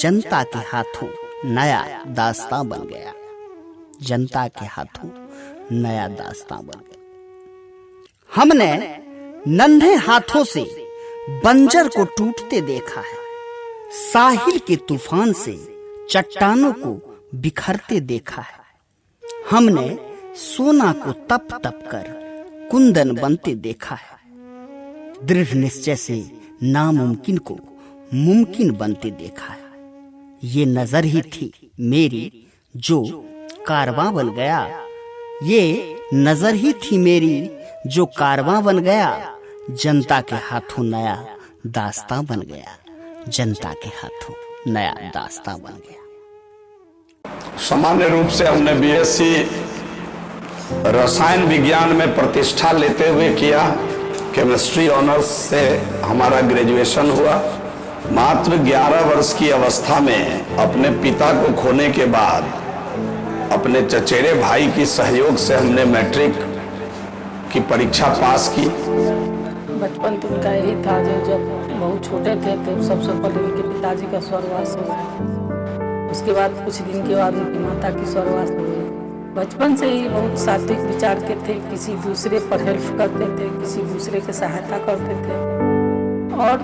जनता के हाथों नया दास्तां बन गया। जनता के हाथों नया दास्तां बन गया। हमने नन्हे हाथों से बंजर को टूटते देखा है, साहिल के तूफान से चट्टानों को बिखरते देखा है। हमने सोना को तप तप कर कुंदन बनते देखा है, दृढ़ निश्चय से नामुमकिन को मुमकिन बनते देखा है। ये नजर ही थी मेरी जो कारवां बन गया, ये नजर ही थी मेरी जो कारवां बन गया। जनता के हाथों नया दास्तां बन गया, जनता के हाथों नया दास्तां बन गया। सामान्य रूप से हमने बीएससी रसायन विज्ञान में प्रतिष्ठा लेते हुए किया। केमिस्ट्री ऑनर्स से हमारा ग्रेजुएशन हुआ। मात्र 11 वर्ष की अवस्था में अपने पिता को खोने के बाद अपने चचेरे भाई की सहयोग से हमने मैट्रिक की परीक्षा पास की। बचपन तो उनका यही था जो जब बहुत छोटे थे तब सबसे पहले उनके पिताजी का स्वर्गवास हो गया। उसके बाद कुछ दिन के बाद उनकी माता की स्वर्गवास हो गई। बचपन से ही बहुत सात्विक विचार के थे, किसी दूसरे पर हेल्प करते थे, किसी दूसरे की सहायता करते थे और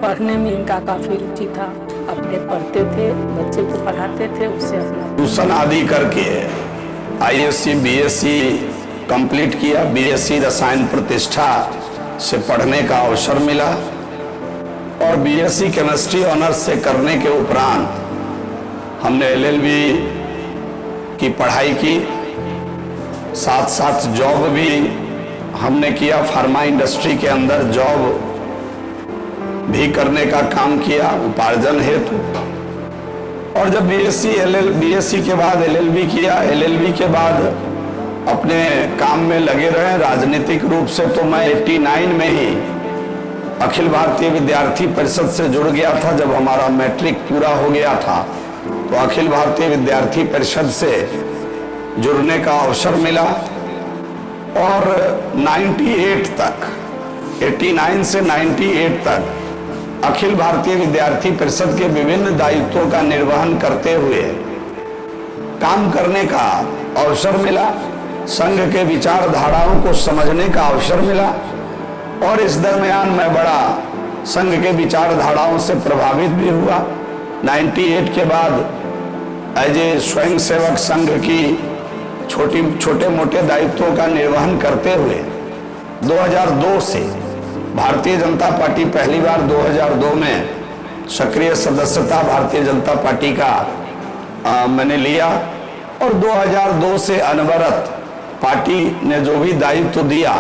पढ़ने में इनका काफ़ी रुचि था। अपने पढ़ते थे, बच्चे को पढ़ाते थे, उससे अपना ट्यूशन आदि करके आईएससी बीएससी कंप्लीट किया। बीएससी रसायन प्रतिष्ठा से पढ़ने का अवसर मिला और बीएससी केमिस्ट्री ऑनर्स से करने के उपरांत हमने एलएलबी की पढ़ाई की। साथ साथ जॉब भी हमने किया, फार्मा इंडस्ट्री के अंदर जॉब भी करने का काम किया उपार्जन हेतु। और जब बीएससी के बाद एलएलबी किया, एलएलबी के बाद अपने काम में लगे रहे। राजनीतिक रूप से तो मैं 89 में ही अखिल भारतीय विद्यार्थी परिषद से जुड़ गया था। जब हमारा मैट्रिक पूरा हो गया था तो अखिल भारतीय विद्यार्थी परिषद से जुड़ने का अवसर मिला और 98 तक, 89 से 98 तक अखिल भारतीय विद्यार्थी परिषद के विभिन्न दायित्वों का निर्वहन करते हुए काम करने का अवसर मिला। संघ के विचारधाराओं को समझने का अवसर मिला और इस दरमियान मैं बड़ा संघ के विचारधाराओं से प्रभावित भी हुआ। 98 के बाद एज ए स्वयं सेवक संघ की छोटे मोटे दायित्वों का निर्वहन करते हुए 2002 से भारतीय जनता पार्टी पहली बार 2002 में सक्रिय सदस्यता भारतीय जनता पार्टी का मैंने लिया और 2002 से अनवरत पार्टी ने जो भी दायित्व दिया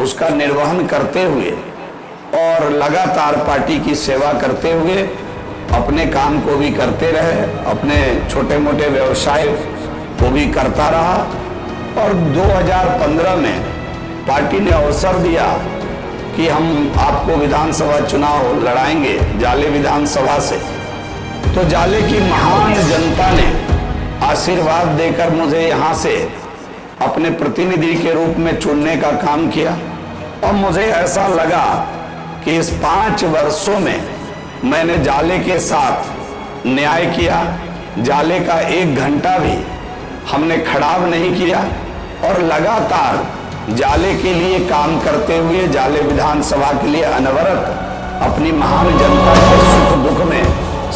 उसका निर्वहन करते हुए और लगातार पार्टी की सेवा करते हुए अपने काम को भी करते रहे, अपने छोटे मोटे व्यवसाय को भी करता रहा। और 2015 में पार्टी ने अवसर दिया कि हम आपको विधानसभा चुनाव लड़ाएंगे जाले विधानसभा से। तो जाले की महान जनता ने आशीर्वाद देकर मुझे यहाँ से अपने प्रतिनिधि के रूप में चुनने का काम किया और मुझे ऐसा लगा कि इस 5 वर्षों में मैंने जाले के साथ न्याय किया। जाले का 1 घंटा भी हमने खराब नहीं किया और लगातार जाले के लिए काम करते हुए जाले विधानसभा के लिए अनवरत अपनी महान जनता के सुख दुख में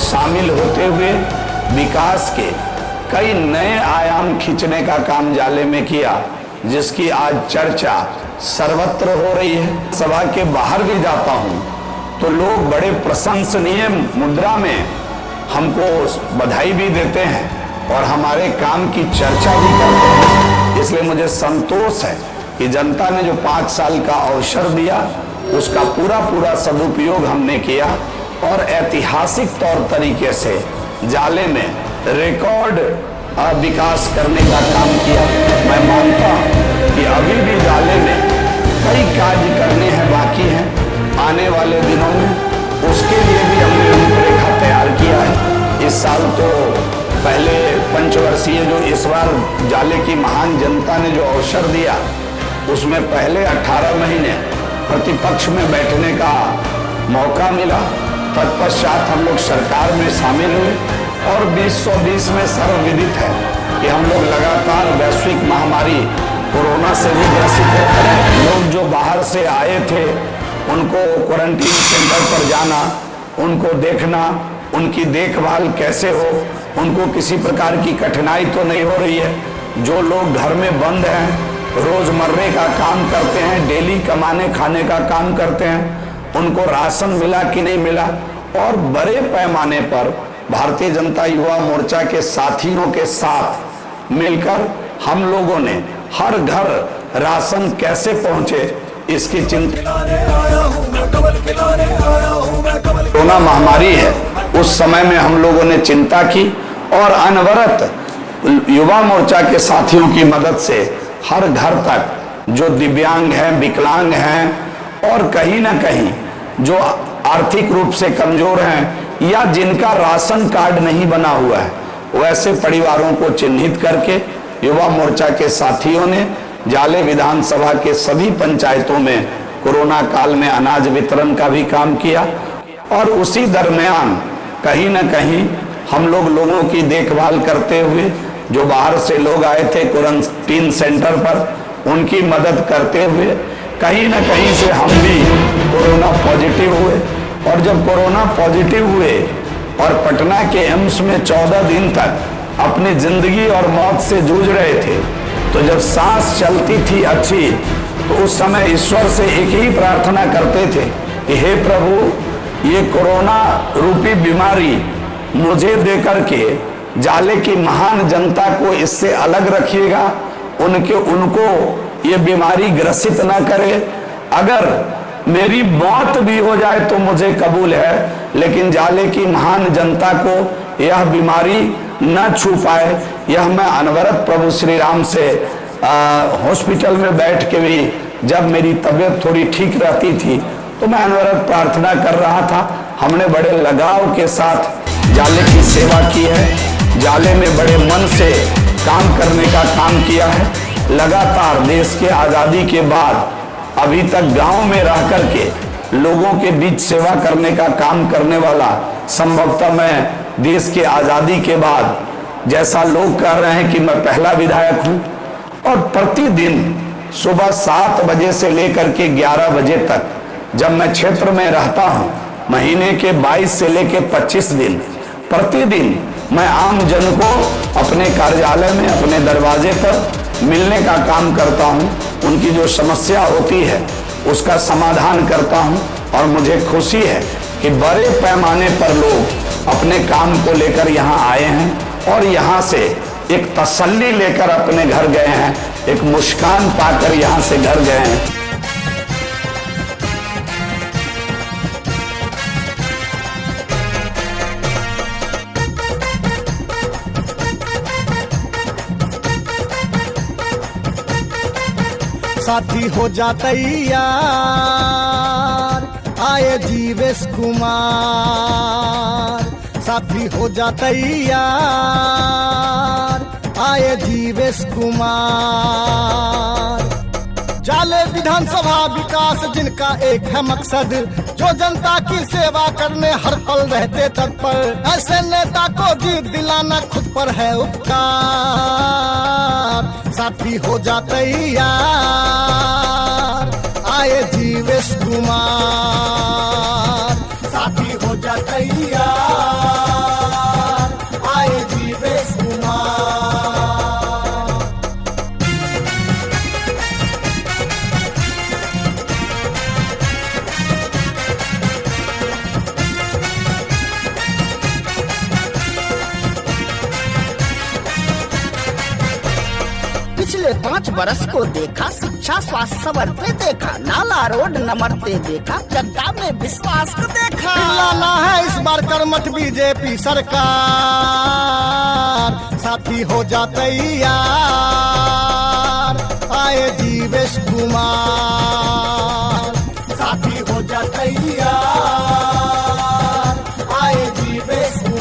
शामिल होते हुए विकास के कई नए आयाम खींचने का काम जाले में किया, जिसकी आज चर्चा सर्वत्र हो रही है। सभा के बाहर भी जाता हूं तो लोग बड़े प्रशंसनीय मुद्रा में हमको बधाई भी देते हैं और हमारे काम की चर्चा भी करते हैं। इसलिए मुझे संतोष है कि जनता ने जो 5 साल का अवसर दिया उसका पूरा सदुपयोग हमने किया और ऐतिहासिक तौर तरीके से जाले में रिकॉर्ड विकास करने का काम किया। मैं मानता हूं कि अभी भी जाले में कई कार्य करने हैं बाकी हैं आने वाले दिनों में, उसके लिए भी हमने रूपरेखा तैयार किया है। इस साल तो पहले पंचवर्षीय जो इस बार जाले की महान जनता ने जो अवसर दिया उसमें पहले 18 महीने प्रतिपक्ष में बैठने का मौका मिला तत्पश्चात हम लोग सरकार में शामिल हुए और 2020 में सर्वविदित है कि हम लोग लगातार वैश्विक महामारी कोरोना से भी ग्रसित है। लोग जो बाहर से आए थे उनको क्वारंटीन सेंटर पर जाना, उनको देखना, उनकी देखभाल कैसे हो, उनको किसी प्रकार की कठिनाई तो नहीं हो रही है। जो लोग घर में बंद हैं, रोजमर्रे का काम करते हैं, डेली कमाने खाने का काम करते हैं, उनको राशन मिला कि नहीं मिला। और बड़े पैमाने पर भारतीय जनता युवा मोर्चा के साथियों के साथ मिलकर हम लोगों ने हर घर राशन कैसे पहुंचे इसकी चिंता। कोरोना महामारी है, उस समय में हम लोगों ने चिंता की और अनवरत युवा मोर्चा के साथियों की मदद से हर घर तक जो दिव्यांग हैं, विकलांग हैं और कहीं ना कहीं जो आर्थिक रूप से कमजोर हैं या जिनका राशन कार्ड नहीं बना हुआ है, वैसे परिवारों को चिन्हित करके युवा मोर्चा के साथियों ने जाले विधानसभा के सभी पंचायतों में कोरोना काल में अनाज वितरण का भी काम किया। और उसी दरमियान कहीं ना कहीं हम लोग लोगों की देखभाल करते हुए जो बाहर से लोग आए थे क्वारंटीन सेंटर पर, उनकी मदद करते हुए कहीं ना कहीं से हम भी कोरोना पॉजिटिव हुए। और जब कोरोना पॉजिटिव हुए और पटना के एम्स में 14 दिन तक अपनी जिंदगी और मौत से जूझ रहे थे, तो जब सांस चलती थी अच्छी, तो उस समय ईश्वर से एक ही प्रार्थना करते थे कि हे प्रभु, ये कोरोना रूपी बीमारी मुझे देकर के जाले की महान जनता को इससे अलग रखिएगा, उनको ये बीमारी ग्रसित ना करे। अगर मेरी मौत भी हो जाए तो मुझे कबूल है, लेकिन जाले की महान जनता को यह बीमारी न छू पाए। यह मैं अनवरत प्रभु श्री राम से हॉस्पिटल में बैठ के भी जब मेरी तबीयत थोड़ी ठीक रहती थी तो मैं अनवरत प्रार्थना कर रहा था। हमने बड़े लगाव के साथ जाले की सेवा की है, जाले में बड़े मन से काम करने का काम किया है। लगातार देश के आज़ादी के बाद अभी तक गांव में रह करके लोगों के बीच सेवा करने का काम करने वाला संभवतः मैं देश के आज़ादी के बाद, जैसा लोग कह रहे हैं कि मैं पहला विधायक हूं। और प्रतिदिन सुबह 7 बजे से लेकर के 11 बजे तक जब मैं क्षेत्र में रहता हूं, महीने के 22 से लेकर 25 दिन प्रतिदिन मैं आम जन को अपने कार्यालय में, अपने दरवाजे पर मिलने का काम करता हूं। उनकी जो समस्या होती है उसका समाधान करता हूं और मुझे खुशी है कि बड़े पैमाने पर लोग अपने काम को लेकर यहां आए हैं और यहां से एक तसल्ली लेकर अपने घर गए हैं, एक मुस्कान पाकर यहां से घर गए हैं। साथी हो जाते यार, आए जीवेश कुमार। साथी हो जाते यार, आए जीवेश कुमार। जाले विधानसभा विकास जिनका एक है मकसद, जो जनता की सेवा करने हर पल रहते तत्पर। ऐसे नेता को जीत दिलाना खुद पर है उपकार। साथी हो जाते यार, आए जीवेश कुमार। साथी हो जाते यार, आए जीवेश कुमार। पिछले 5 बरस को देखा, शिक्षा स्वास्थ्य संवरते देखा, नाला रोड नमरते देखा, जनता में विश्वास को देखा। लाना है इस बार कर्मठ बीजेपी सरकार। साथी हो जाते यार, आए जीवेश कुमार। साथी हो जाते यार, आए जीवेश कुमार।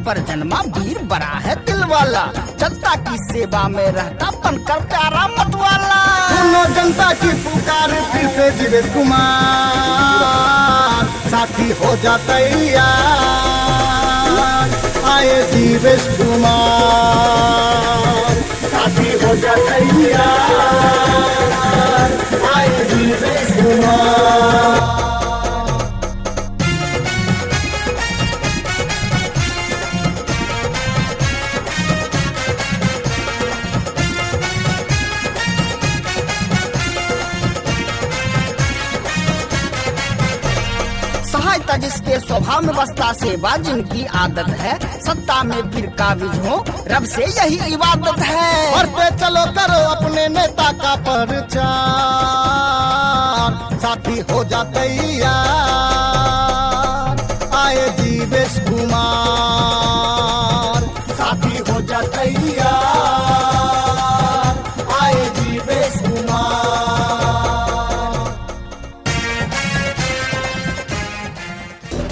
पर जन्मा वीर बड़ा है दिल वाला, जनता की सेवा में रहता बनकर प्यारा मत वाला। सुनो जनता की पुकार फिर से जीवेश कुमार, साथी हो जाता यार, आए जीवेश कुमार, साथी हो जाता यार, आए जीवेश कुमार। सहायता जिसके स्वभाव में बसता, सेवा जिनकी आदत है, सत्ता में फिर काबिज हो रब से यही इबादत है। बढ़ते चलो करो अपने नेता का प्रचार, साथी हो जाते यार, आए जीवेश कुमार, साथी हो जाते यार, आए जीवेश कुमार।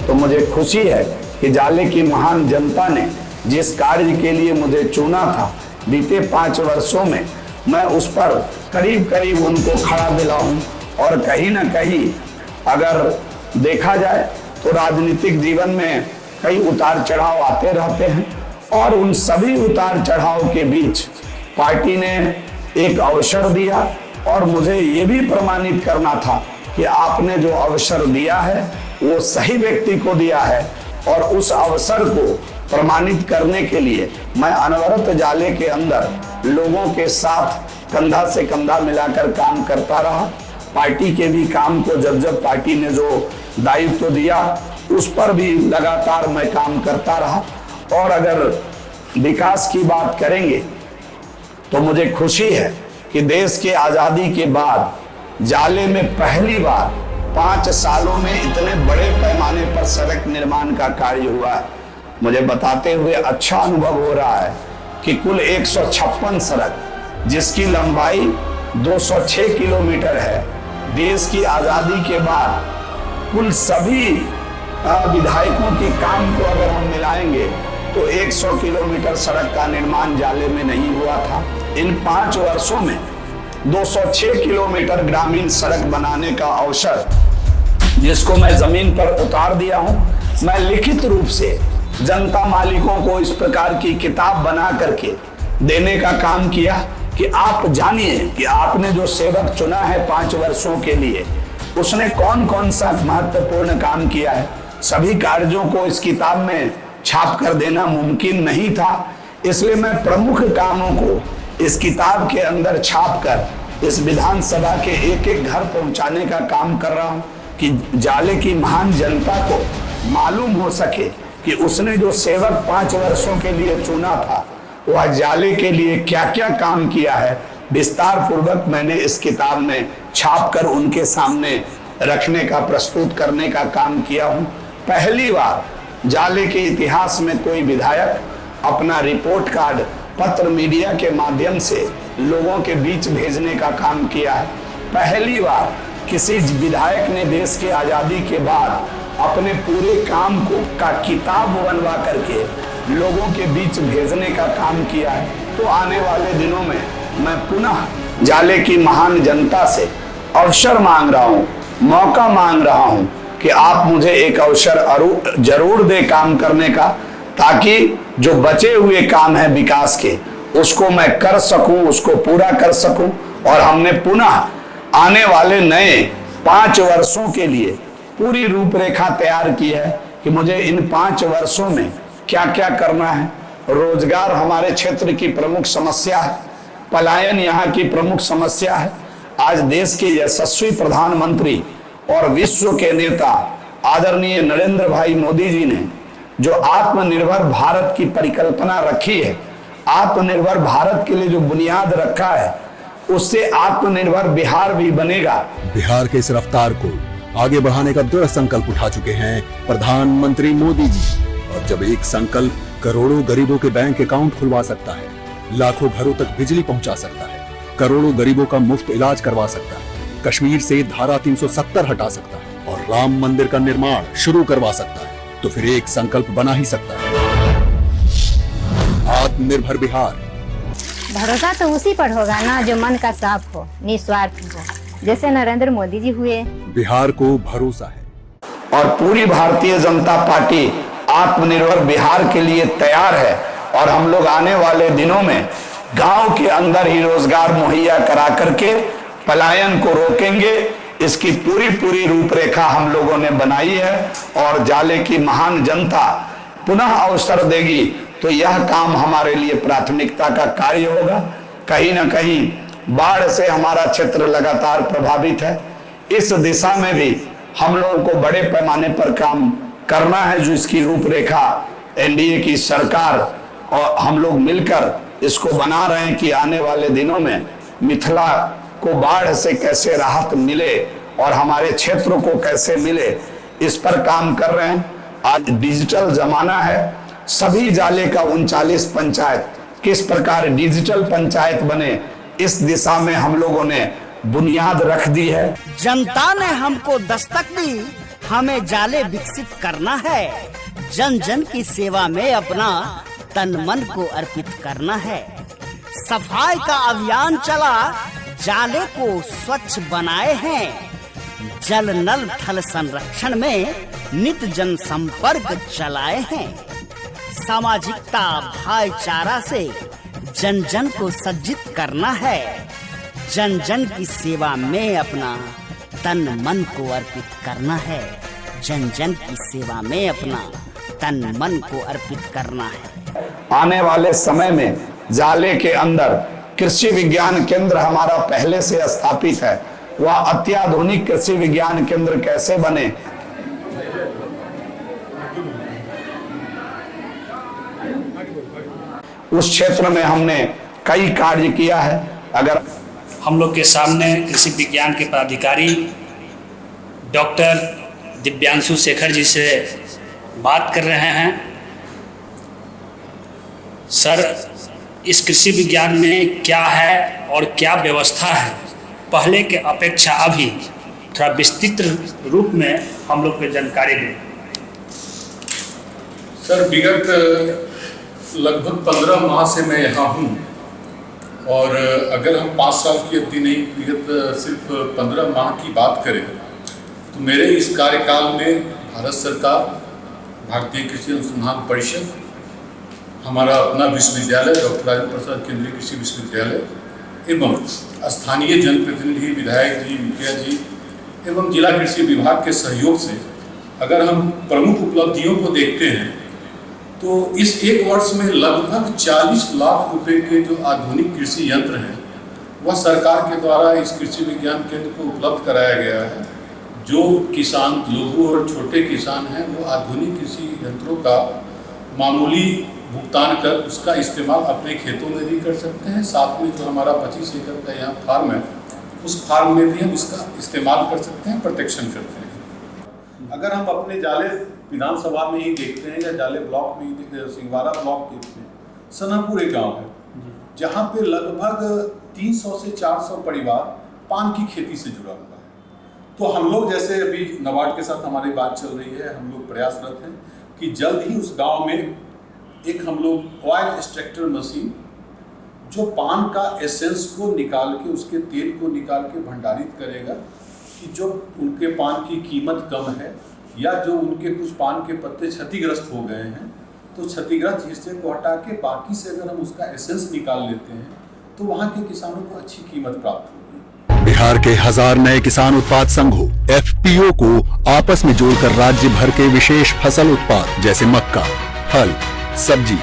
तो मुझे खुशी है कि जाले की महान जनता ने जिस कार्य के लिए मुझे चुना था, बीते 5 वर्षों में मैं उस पर करीब करीब उनको खड़ा दिलाऊं। और कहीं ना कहीं अगर देखा जाए तो राजनीतिक जीवन में कई उतार चढ़ाव आते रहते हैं, और उन सभी उतार चढ़ाव के बीच पार्टी ने एक अवसर दिया, और मुझे ये भी प्रमाणित करना था कि आपने जो अवसर दिया है वो सही व्यक्ति को दिया है। और उस अवसर को प्रमाणित करने के लिए मैं अनवरत जाले के अंदर लोगों के साथ कंधा से कंधा मिलाकर काम करता रहा। पार्टी के भी काम को जब जब पार्टी ने जो दायित्व दिया उस पर भी लगातार मैं काम करता रहा। और अगर विकास की बात करेंगे तो मुझे खुशी है कि देश के आज़ादी के बाद जाले में पहली बार 5 सालों में इतने बड़े पैमाने पर सड़क निर्माण का कार्य हुआ है। मुझे बताते हुए अच्छा अनुभव हो रहा है कि कुल 156 सड़क, जिसकी लंबाई 206 किलोमीटर है, देश की आज़ादी के बाद कुल सभी विधायकों के काम को अगर हम मिलाएंगे तो 100 किलोमीटर सड़क का निर्माण जाले में नहीं हुआ था। इन 5 वर्षों में 206 किलोमीटर ग्रामीण सड़क बनाने का अवसर, जिसको मैं जमीन पर उतार दिया हूं। मैं लिखित रूप से जनता मालिकों को इस प्रकार की किताब बना करके देने का काम किया कि आप जानिए कि आपने जो सेवक चुना है 5 वर्षों के लिए, उसने कौन कौन सा महत्वपूर्ण काम किया है। सभी कार्यों को इस किताब में छाप कर देना मुमकिन नहीं था, इसलिए मैं प्रमुख कामों को इस किताब के अंदर छाप कर इस विधानसभा के एक एक घर पहुंचाने का काम कर रहा हूं कि जाले की महान जनता को मालूम हो सके कि उसने जो सेवक 5 वर्षों के लिए चुना था वह जाले के लिए क्या क्या काम किया है। विस्तार पूर्वक मैंने इस किताब में छाप कर उनके सामने रखने का, प्रस्तुत करने का काम किया हूं। पहली बार जाले के इतिहास में कोई विधायक अपना रिपोर्ट कार्ड पत्र मीडिया के माध्यम से लोगों के बीच भेजने का काम किया है। पहली बार किसी विधायक ने देश की आज़ादी के बाद अपने पूरे काम को का किताब बनवा करके लोगों के बीच भेजने का काम किया है। तो आने वाले दिनों में मैं पुनः जाले की महान जनता से अवसर मांग रहा हूँ, मौका मांग रहा हूँ कि आप मुझे एक अवसर जरूर दे काम करने का, ताकि जो बचे हुए काम है विकास के उसको मैं कर सकूं, उसको पूरा कर सकूं। और हमने पुनः आने वाले नए 5 वर्षों के लिए पूरी रूपरेखा तैयार की है कि मुझे इन 5 वर्षों में क्या क्या करना है। रोजगार हमारे क्षेत्र की प्रमुख समस्या है, पलायन यहाँ की प्रमुख समस्या है। आज देश के यशस्वी प्रधानमंत्री और विश्व के नेता आदरणीय नरेंद्र भाई मोदी जी ने जो आत्मनिर्भर भारत की परिकल्पना रखी है, आत्मनिर्भर भारत के लिए जो बुनियाद रखा है, उससे आत्मनिर्भर बिहार भी बनेगा। बिहार के इस रफ्तार को आगे बढ़ाने का दृढ़ संकल्प उठा चुके हैं प्रधानमंत्री मोदी जी। और जब एक संकल्प करोड़ों गरीबों के बैंक अकाउंट खुलवा सकता है, लाखों घरों तक बिजली पहुंचा सकता है, करोड़ों गरीबों का मुफ्त इलाज करवा सकता है, कश्मीर से धारा 370 हटा सकता है और राम मंदिर का निर्माण शुरू करवा सकता है, तो फिर एक संकल्प बना ही सकता है। आत्मनिर्भर बिहार। भरोसा तो उसी पर होगा ना जो मन का साफ हो, निस्वार्थ हो, जैसे नरेंद्र मोदी जी हुए। बिहार को भरोसा है और पूरी भारतीय जनता पार्टी आत्मनिर्भर बिहार के लिए तैयार है और हम लोग आने वाले दिनों में गांव के अंदर ही रोजगार मुहैया करा करके पलायन को रोकेंगे। इसकी पूरी रूपरेखा हम लोगों ने बनाई है और जाले की महान जनता पुनः अवसर देगी तो यह काम हमारे लिए प्राथमिकता का कार्य होगा। कहीं ना कहीं बाढ़ से हमारा क्षेत्र लगातार प्रभावित है। इस दिशा में भी हम लोगों को बड़े पैमाने पर काम करना है, जो इसकी रूपरेखा एनडीए की सरकार और हम लोग मिलकर इसको बना रहे हैं कि आने वाले दिनों में मिथिला को बाढ़ से कैसे राहत मिले और हमारे क्षेत्रों को कैसे मिले, इस पर काम कर रहे हैं। आज डिजिटल जमाना है, सभी जाले का 39 पंचायत किस प्रकार डिजिटल पंचायत बने, इस दिशा में हम लोगों ने बुनियाद रख दी है। जनता ने हमको दस्तक दी, हमें जाले विकसित करना है। जन जन की सेवा में अपना तन मन को अर्पित करना है। सफाई का अभियान चला, जाले को स्वच्छ बनाए हैं। जल नल थल संरक्षण में नित जन संपर्क चलाए हैं। सामाजिकता भाईचारा से जन जन को सज्जित करना है। जन जन की सेवा में अपना तन मन को अर्पित करना है। जन जन की सेवा में अपना तन मन को अर्पित करना है। आने वाले समय में जाले के अंदर कृषि विज्ञान केंद्र हमारा पहले से स्थापित है, वह अत्याधुनिक कृषि विज्ञान केंद्र कैसे बने, उस क्षेत्र में हमने कई कार्य किया है। अगर हम लोग के सामने कृषि विज्ञान के पदाधिकारी डॉक्टर दिव्यांशु शेखर जी से बात कर रहे हैं। सर, इस कृषि विज्ञान में क्या है और क्या व्यवस्था है, पहले के अपेक्षा अभी थोड़ा विस्तृत रूप में हम लोग को जानकारी दें। सर, विगत लगभग 15 माह से मैं यहाँ हूँ और अगर हम 5 साल की अवधि नहीं, विगत सिर्फ 15 माह की बात करें तो मेरे इस कार्यकाल में भारत सरकार, भारतीय कृषि अनुसंधान परिषद, हमारा अपना विश्वविद्यालय डॉक्टर राजेंद्र प्रसाद केंद्रीय कृषि विश्वविद्यालय एवं स्थानीय जनप्रतिनिधि, विधायक जी, मुखिया जी एवं जिला कृषि विभाग के सहयोग से अगर हम प्रमुख उपलब्धियों को देखते हैं तो इस एक वर्ष में लगभग 40 लाख रुपए के जो आधुनिक कृषि यंत्र हैं वह सरकार के द्वारा इस कृषि विज्ञान केंद्र को उपलब्ध कराया गया है। जो किसान, लघु और छोटे किसान हैं, वो आधुनिक कृषि यंत्रों का मामूली भुगतान कर उसका इस्तेमाल अपने खेतों में भी कर सकते हैं। साथ में जो हमारा 25 एकड़ का यहाँ फार्म है, उस फार्म में भी हम इसका इस्तेमाल कर सकते हैं, प्रोटेक्शन करते हैं। अगर हम अपने जाले विधानसभा में ही देखते हैं या जाले ब्लॉक में ही देखते हैं, सिंगवाड़ा ब्लॉक देखते हैं, सनापुर एक गाँव है जहाँ पे लगभग 300 से 400 परिवार पान की खेती से जुड़ा हुआ है। तो हम लोग जैसे अभी नाबार्ड के साथ हमारी बात चल रही है, हम लोग प्रयासरत हैं कि जल्द ही उस गांव में एक हम लोग ऑयल एक्सट्रैक्टर मशीन जो पान का एसेंस को निकाल के, उसके तेल को निकाल के भंडारित करेगा कि जो उनके पान की कीमत कम है या जो उनके कुछ पान के पत्ते क्षतिग्रस्त हो गए हैं तो क्षतिग्रस्त हिस्से को हटा के बाकी से अगर हम उसका एसेंस निकाल लेते हैं तो वहाँ के किसानों को अच्छी कीमत प्राप्त होगी। बिहार के 1000 नए किसान उत्पाद संघों FPO को आपस में जोड़कर राज्य भर के विशेष फसल उत्पाद जैसे मक्का, फल, सब्जी,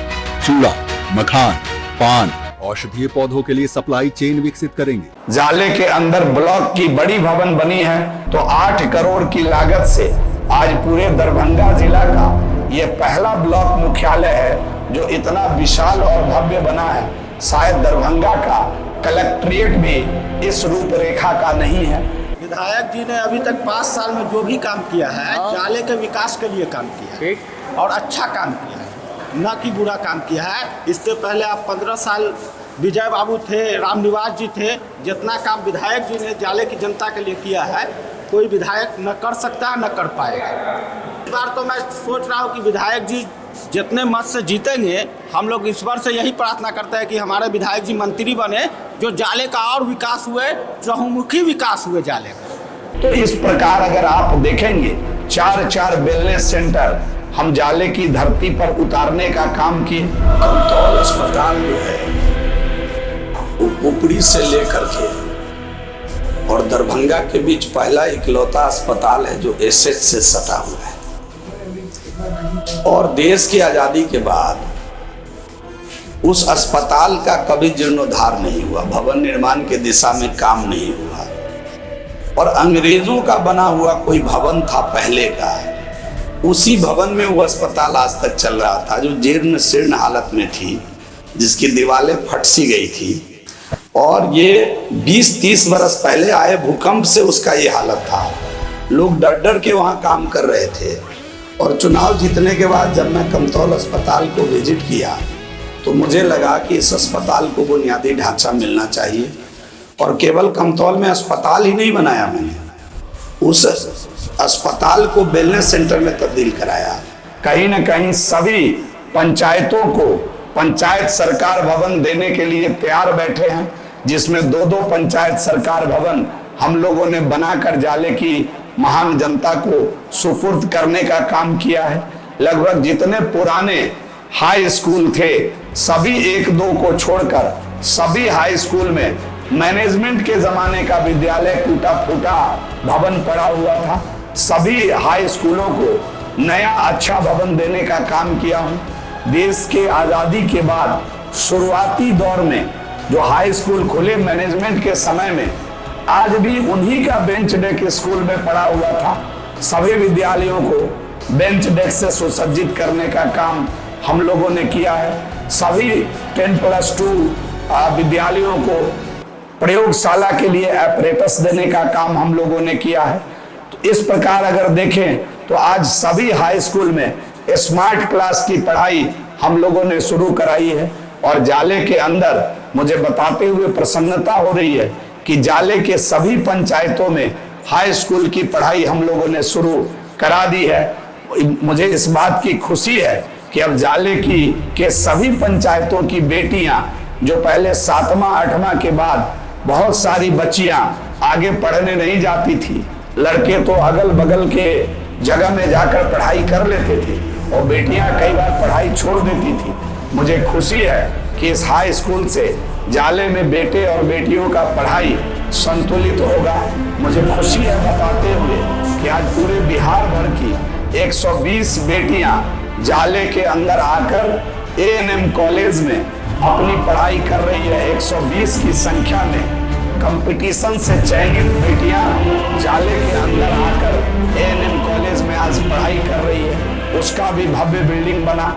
चूड़ा, मखान, पान, औषधीय पौधों के लिए सप्लाई चेन विकसित करेंगे। जाले के अंदर ब्लॉक की बड़ी भवन बनी है तो 8 करोड़ की लागत से आज पूरे दरभंगा जिला का ये पहला ब्लॉक मुख्यालय है जो इतना विशाल और भव्य बना है। शायद दरभंगा का कलेक्ट्रेट भी इस रूपरेखा का नहीं है। विधायक जी ने अभी तक 5 साल में जो भी काम किया है जाले के विकास के लिए काम किया है और अच्छा काम किया है, न कि बुरा काम किया है। इससे पहले आप 15 साल विजय बाबू थे, रामनिवास जी थे, जितना काम विधायक जी ने जाले की जनता के लिए किया है कोई विधायक न कर सकता न कर पाएगा। इस बार तो मैं सोच रहा हूँ कि विधायक जी जितने मत से जीतेंगे हम लोग ईश्वर से यही प्रार्थना करते हैं कि हमारे विधायक जी मंत्री बने, जो जाले का और विकास हुए, चहुमुखी विकास हुए जाले का। तो इस प्रकार अगर आप देखेंगे 4 वेलनेस सेंटर हम जाले की धरती पर उतारने का काम किए। कमतौल अस्पताल जो है वो ऊपरी से लेकर के और दरभंगा के बीच पहला इकलौता अस्पताल है जो एसेट से सटा हुआ है। और देश की आजादी के बाद उस अस्पताल का कभी जीर्णोद्धार नहीं हुआ, भवन निर्माण के दिशा में काम नहीं हुआ। और अंग्रेजों का बना हुआ कोई भवन था पहले का, उसी भवन में वो अस्पताल आज तक चल रहा था, जो जीर्ण शीर्ण हालत में थी, जिसकी दीवारें फट सी गई थी। और ये 20-30 बरस पहले आए भूकंप से उसका ये हालत था। लोग डर डर के वहाँ काम कर रहे थे। और चुनाव जीतने के बाद जब मैं कमतौल अस्पताल को विजिट किया तो मुझे लगा कि इस अस्पताल को बुनियादी ढांचा मिलना चाहिए। और केवल कमतौल में अस्पताल ही नहीं बनाया मैंने, उस अस्पताल को वेलनेस सेंटर में तब्दील कराया। कहीं न कहीं सभी पंचायतों को पंचायत सरकार भवन देने के लिए तैयार बैठे हैं, जिसमें 2 पंचायत सरकार भवन हम लोगों ने बनाकर जाले की महान जनता को सुपुर्द करने का काम किया है। लगभग जितने पुराने हाई स्कूल थे सभी 1-2 को छोड़कर सभी हाई स्कूल में मैनेजमेंट के जमाने का विद्यालय टूटा फूटा भवन पड़ा हुआ था। सभी हाई स्कूलों को नया अच्छा भवन देने का काम किया हूं। देश के आजादी के बाद शुरुआती दौर में जो हाई स्कूल खुले मैनेजमेंट के समय में, आज भी उन्हीं का बेंच डेस्क स्कूल में पड़ा हुआ था। सभी विद्यालयों को बेंच डेस्क से सुसज्जित करने का काम हम लोगों ने किया है। सभी 10+2 विद्यालयों को प्रयोगशाला के लिए एपरेटस देने का काम हम लोगों ने किया है। तो इस प्रकार अगर देखें तो आज सभी हाई स्कूल में स्मार्ट क्लास की पढ़ाई हम लोगों ने शुरू कराई है। और जाले के अंदर मुझे बताते हुए प्रसन्नता हो रही है कि जाले के सभी पंचायतों में हाई स्कूल की पढ़ाई हम लोगों ने शुरू करा दी है। मुझे इस बात की खुशी है कि अब जाले के सभी पंचायतों की बेटियां, जो पहले 7वां 8वां के बाद बहुत सारी बच्चियां आगे पढ़ने नहीं जाती थी, लड़के तो अगल बगल के जगह में जाकर पढ़ाई कर लेते थे और बेटियां कई बार पढ़ाई छोड़ देती थी। मुझे खुशी है कि इस हाई स्कूल से जाले में बेटे और बेटियों का पढ़ाई संतुलित होगा। मुझे खुशी है बताते हुए कि आज पूरे बिहार भर की 120 बेटियां जाले के अंदर आकर A&M कॉलेज में अपनी पढ़ाई कर रही है। 120 की संख्या में कंपटीशन से चयनित बेटियां जाले के अंदर आकर A&M कॉलेज में आज पढ़ाई कर रही है। उसका भी भव्य बिल्डिंग बना।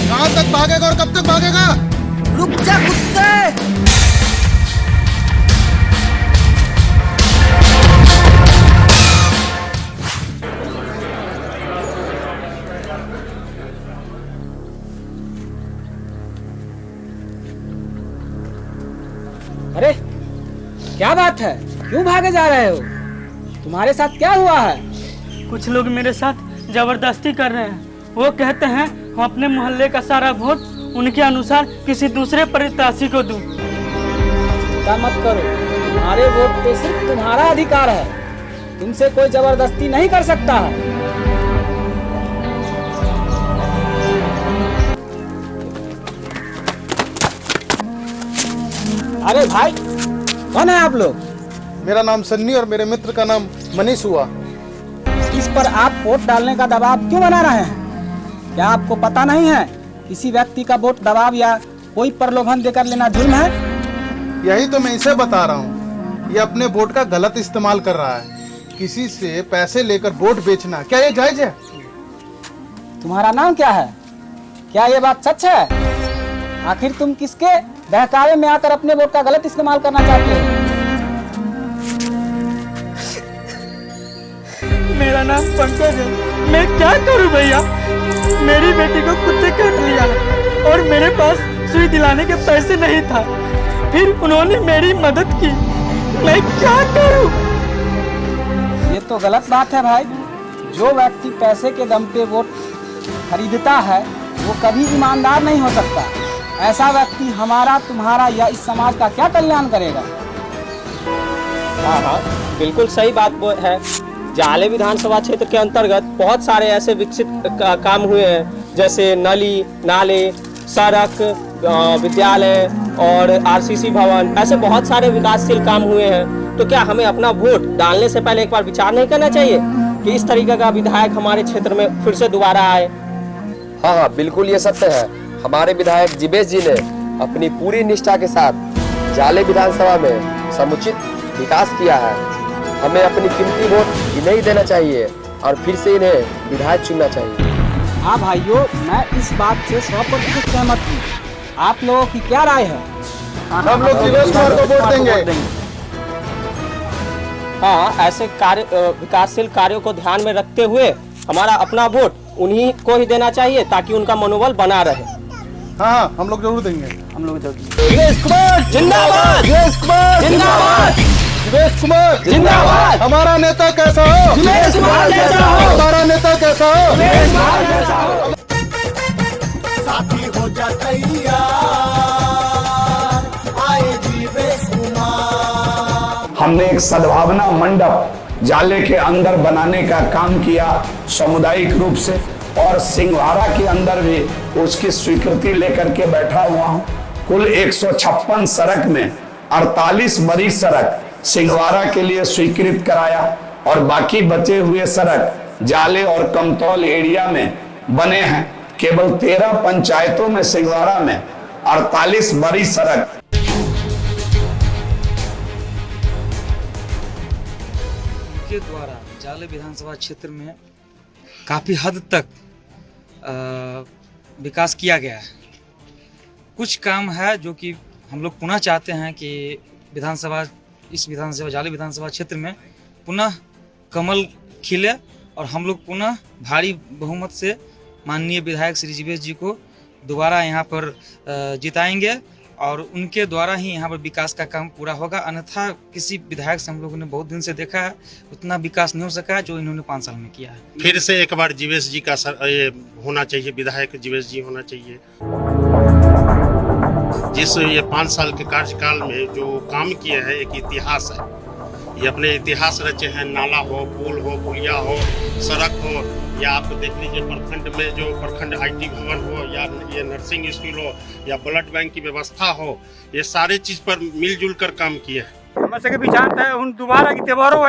कहाँ तक भागेगा और कब तक भागेगा? रुक जा कुत्ते। अरे क्या बात है, क्यों भागे जा रहे हो? तुम्हारे साथ क्या हुआ है? कुछ लोग मेरे साथ जबरदस्ती कर रहे हैं। वो कहते हैं हम अपने मोहल्ले का सारा वोट उनके अनुसार किसी दूसरे प्रत्याशी को दूं। चिंता मत करो, तुम्हारे वोट पे सिर्फ तुम्हारा अधिकार है, तुमसे कोई जबरदस्ती नहीं कर सकता है। अरे भाई, कौन है आप लोग? मेरा नाम सन्नी और मेरे मित्र का नाम मनीष हुआ। इस पर आप वोट डालने का दबाव क्यों बना रहे हैं? क्या आपको पता नहीं है किसी व्यक्ति का वोट दबाव या कोई प्रलोभन देकर लेना जुर्म है? यही तो मैं इसे बता रहा हूँ, ये अपने वोट का गलत इस्तेमाल कर रहा है। किसी से पैसे लेकर वोट बेचना क्या ये जायज है? तुम्हारा नाम क्या है? क्या ये बात सच है? आखिर तुम किसके बहकावे में आकर अपने वोट का गलत इस्तेमाल करना चाहते हो? नाम पंकज है। मैं क्या करूं भैया, मेरी बेटी को कुत्ते काट लिया और मेरे पास सुई दिलाने के पैसे नहीं था, फिर उन्होंने मेरी मदद की, मैं क्या करूं? ये तो गलत बात है भाई। जो व्यक्ति पैसे के दम पे वोट खरीदता है वो कभी ईमानदार नहीं हो सकता। ऐसा व्यक्ति हमारा, तुम्हारा या इस समाज का क्या कल्याण करेगा? हाँ, बिल्कुल सही बात है। जाले विधानसभा क्षेत्र के अंतर्गत बहुत सारे ऐसे विकसित काम हुए हैं, जैसे नली, नाले, सड़क, विद्यालय और आरसीसी भवन, ऐसे बहुत सारे विकासशील काम हुए हैं। तो क्या हमें अपना वोट डालने से पहले एक बार विचार नहीं करना चाहिए कि इस तरीके का विधायक हमारे क्षेत्र में फिर से दोबारा आए? हाँ, बिल्कुल ये सत्य है। हमारे विधायक जीवेश जी ने अपनी पूरी निष्ठा के साथ जाले विधानसभा में समुचित विकास किया है। हमें अपनी कीमती वोट इन्हें ही देना चाहिए और फिर से इन्हें विधायक चुनना चाहिए। हाँ भाइयों, मैं इस बात से 100% सहमत हूँ। आप लोगों की क्या राय है? हम लोग जीवेश कुमार को वोट देंगे। हाँ, ऐसे कार्य, विकासशील कार्यों को ध्यान में रखते हुए हमारा अपना वोट उन्हीं को ही देना चाहिए ताकि उनका मनोबल बना रहे। हाँ, हम लोग जरूर देंगे। हम लोग जीवेश कुमार जिंदाबाद, जीवेश कुमार जिंदाबाद, जीवेश कुमार जिंदाबाद। हमारा नेता कैसा हो? जीवेश कुमार जैसा हो। हमारा नेता कैसा हो? जीवेश कुमार जैसा हो। साथी हो जा तैयार, आए जीवेश कुमार। हमने एक सद्भावना मंडप जाले के अंदर बनाने का काम किया सामुदायिक रूप से, और सिंघवाड़ा के अंदर भी उसकी स्वीकृति लेकर के बैठा हुआ हूं। कुल 156 सड़क में 48 बड़ी सड़क सिंघवाड़ा के लिए स्वीकृत कराया, और बाकी बचे हुए सड़क जाले और कमतौल एरिया में बने हैं। केवल 13 पंचायतों में सिंघवाड़ा में 48 बड़ी सड़क। के द्वारा जाले विधानसभा क्षेत्र में काफ़ी हद तक विकास किया गया है। कुछ काम है जो कि हम लोग पुनः चाहते हैं कि इस विधानसभा जाले विधानसभा क्षेत्र में पुनः कमल खिले और हम लोग पुनः भारी बहुमत से माननीय विधायक श्री जीवेश जी को दोबारा यहाँ पर जिताएंगे और उनके द्वारा ही यहाँ पर विकास का काम पूरा होगा। अन्यथा किसी विधायक से हम लोगों ने बहुत दिन से देखा है उतना विकास नहीं हो सका है जो इन्होंने 5 साल में किया है। फिर से एक बार जीवेश जी का ये होना चाहिए, विधायक जीवेश जी होना चाहिए। जिस ये 5 साल के कार्यकाल में जो काम किए हैं एक इतिहास है। ये अपने इतिहास रचे हैं। नाला हो, पुल हो, पुलिया हो, सड़क हो, या आप देख लीजिए प्रखंड में जो प्रखंड IT भवन हो, या ये नर्सिंग स्कूल हो, या ब्लड बैंक की व्यवस्था हो, ये सारे चीज पर मिलजुल कर काम किए हैं। हम सके भी जानते हैं उन दोबारा की त्योहारों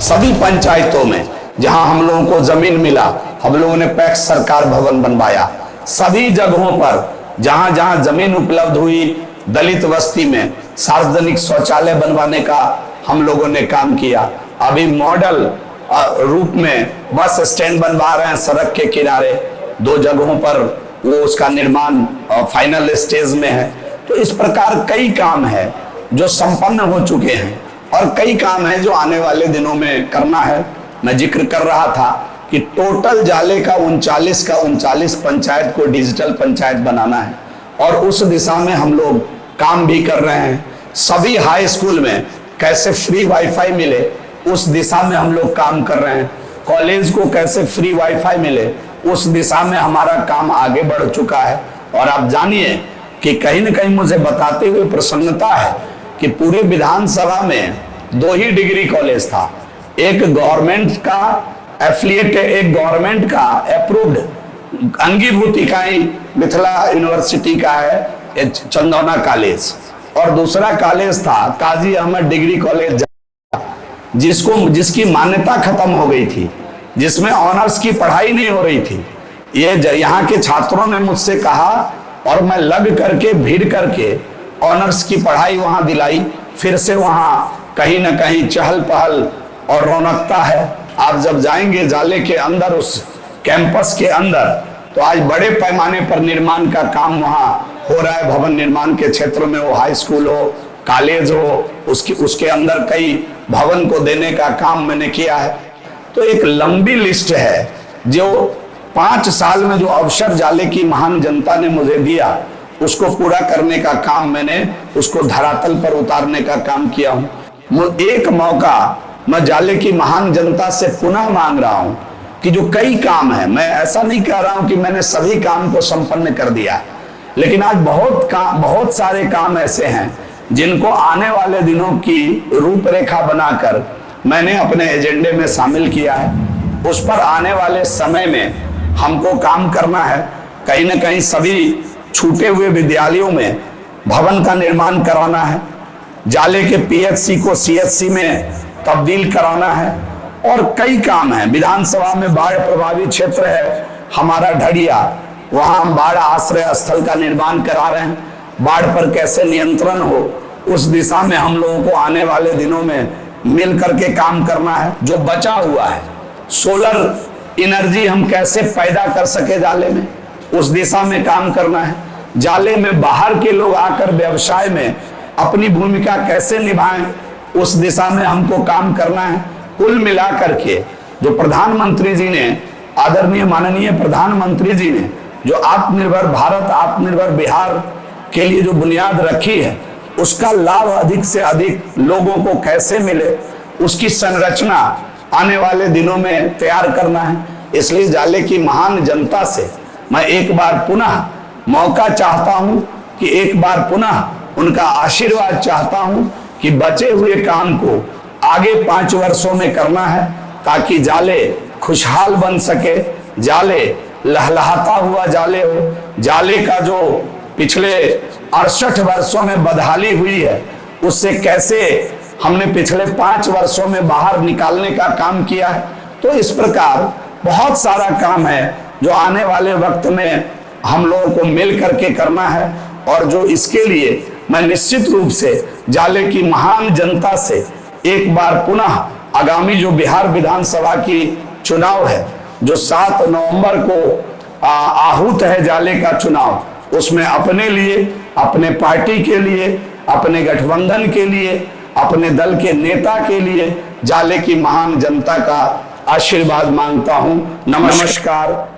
सभी पंचायतों में जहां हम लोगों को जमीन मिला, हम लोगों ने पैक्स सरकार भवन बनवाया। सभी जगहों पर जहां जहां जमीन उपलब्ध हुई, दलित बस्ती में सार्वजनिक शौचालय बनवाने का हम लोगों ने काम किया। अभी मॉडल रूप में बस स्टैंड बनवा रहे हैं सड़क के किनारे 2 जगहों पर, वो उसका निर्माण फाइनल स्टेज में है। तो इस प्रकार कई काम है जो संपन्न हो चुके हैं और कई काम है जो आने वाले दिनों में करना है। मैं जिक्र कर रहा था कि टोटल जाले का 39 पंचायत को डिजिटल पंचायत बनाना है और उस दिशा में हम लोग काम भी कर रहे हैं। सभी हाई स्कूल में कैसे फ्री वाईफाई मिले उस दिशा में हम लोग काम कर रहे हैं। कॉलेज को कैसे फ्री वाईफाई मिले उस दिशा में हमारा काम आगे बढ़ चुका है। और आप जानिए कि कहीं न कहीं मुझे बताते हुए प्रसन्नता है कि पूरे विधानसभा में 2 ही डिग्री कॉलेज था। एक गवर्नमेंट का एफिलिएट, एक गवर्नमेंट का अप्रूव्ड अंगीभूत इकाई मिथिला यूनिवर्सिटी का है चंदौना कॉलेज, और दूसरा कॉलेज था काजी अहमद डिग्री कॉलेज जिसकी मान्यता खत्म हो गई थी, जिसमें ऑनर्स की पढ़ाई नहीं हो रही थी। ये यहाँ के छात्रों ने मुझसे कहा और मैं लग करके भीड़ करके ऑनर्स की पढ़ाई वहां दिलाई। फिर से वहां कहीं ना कहीं चहल पहल और रौनकता है। आप जब जाएंगे जाले के अंदर, उस कैंपस के अंदर, तो आज बड़े पैमाने पर निर्माण का काम वहां हो रहा है। भवन निर्माण के क्षेत्र में वो हाई स्कूल हो कॉलेज हो, उसके अंदर कई भवन को देने का काम मैंने किया है। तो एक लंबी लिस्ट है जो 5 साल में जो अवसर जाले की महान जनता ने मुझे दिया, उसको पूरा करने का काम मैंने उसको धरातल पर उतारने का काम किया हूं। एक मौका मैं जाले की महान जनता से पुनः मांग रहा हूं कि जो कई काम है, मैं ऐसा नहीं कह रहा हूं कि मैंने सभी काम को संपन्न कर दिया, लेकिन आज बहुत सारे काम ऐसे हैं जिनको आने वाले दिनों की रूपरेखा बनाकर मैंने अपने एजेंडे में शामिल किया है। उस पर आने वाले समय में हमको काम करना है। कहीं ना कहीं सभी छूटे हुए विद्यालयों में भवन का निर्माण कराना है, जाले के पीएचसी को सीएचसी में तब्दील कराना है, और कई काम हैं। विधानसभा में बाढ़ प्रभावित क्षेत्र है हमारा ढड़िया, वहां हम बाढ़ आश्रय स्थल का निर्माण करा रहे हैं। बाढ़ पर कैसे नियंत्रण हो, उस दिशा में हम लोगों को आने वाले दिनों में मिल करके काम करना है। जो बचा हुआ है, सोलर एनर्जी हम कैसे पैदा कर सके जाले में, उस दिशा में काम करना है। जाले में बाहर के लोग आकर व्यवसाय में अपनी भूमिका कैसे निभाएं, उस दिशा में हमको काम करना है। कुल मिलाकर के जो प्रधानमंत्री जी ने, आदरणीय माननीय प्रधानमंत्री जी ने जो आत्मनिर्भर भारत, आत्मनिर्भर बिहार के लिए जो बुनियाद रखी है, उसका लाभ अधिक से अधिक लोगों को कैसे मिले, उसकी संरचना आने वाले दिनों में तैयार करना है। इसलिए जाले की महान जनता से मैं एक बार पुनः मौका चाहता हूं कि एक बार पुनः उनका आशीर्वाद चाहता हूं कि बचे हुए काम को आगे 5 वर्षों में करना है, ताकि जाले खुशहाल बन सके, जाले लहलहाता हुआ जाले हो। जाले का जो पिछले 68 वर्षों में बदहाली हुई है, उससे कैसे हमने पिछले 5 वर्षों में बाहर निकालने का काम किया है। तो इस प्रकार बहुत सारा काम है जो आने वाले वक्त में हम लोगों को मिल करके करना है, और जो इसके लिए मैं निश्चित रूप से जाले की महान जनता से एक बार पुनः आगामी जो बिहार विधानसभा की चुनाव है, जो 7 नवंबर को आहूत है जाले का चुनाव, उसमें अपने लिए, अपने पार्टी के लिए, अपने गठबंधन के लिए, अपने दल के नेता के लिए जाले की महान जनता का आशीर्वाद मांगता हूं। नमस्कार,